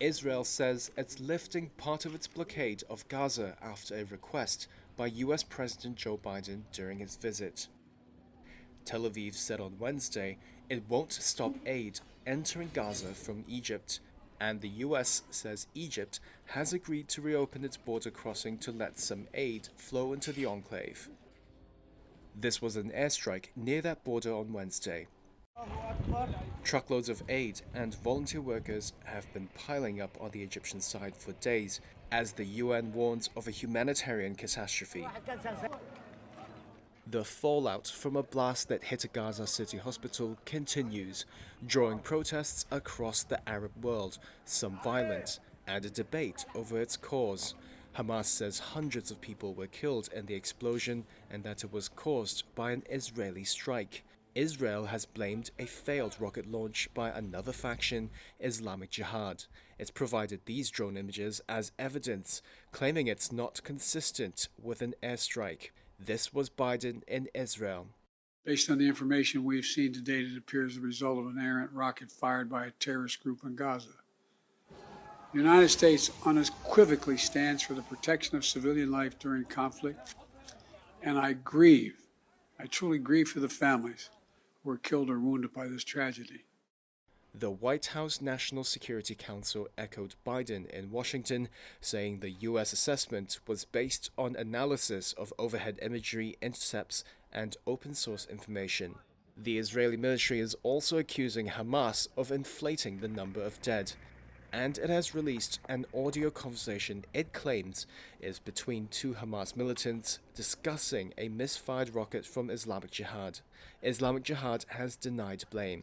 Israel says it's lifting part of its blockade of Gaza after a request by US President Joe Biden during his visit. Tel Aviv said on Wednesday it won't stop aid entering Gaza from Egypt, and the US says Egypt has agreed to reopen its border crossing to let some aid flow into the enclave. This was an airstrike near that border on Wednesday. Truckloads of aid and volunteer workers have been piling up on the Egyptian side for days as the UN warns of a humanitarian catastrophe. The fallout from a blast that hit a Gaza City hospital continues, drawing protests across the Arab world, some violent, and a debate over its cause. Hamas says hundreds of people were killed in the explosion and that it was caused by an Israeli strike. Israel has blamed a failed rocket launch by another faction, Islamic Jihad. It's provided these drone images as evidence, claiming it's not consistent with an airstrike. This was Biden in Israel. Based on the information we've seen to date, it appears the result of an errant rocket fired by a terrorist group in Gaza. The United States unequivocally stands for the protection of civilian life during conflict, and I truly grieve for the families who were killed or wounded by this tragedy. The White House National Security Council echoed Biden in Washington, saying the U.S. assessment was based on analysis of overhead imagery, intercepts, and open source information. The Israeli military is also accusing Hamas of inflating the number of dead, and it has released an audio conversation it claims is between two Hamas militants discussing a misfired rocket from Islamic Jihad. Islamic Jihad has denied blame.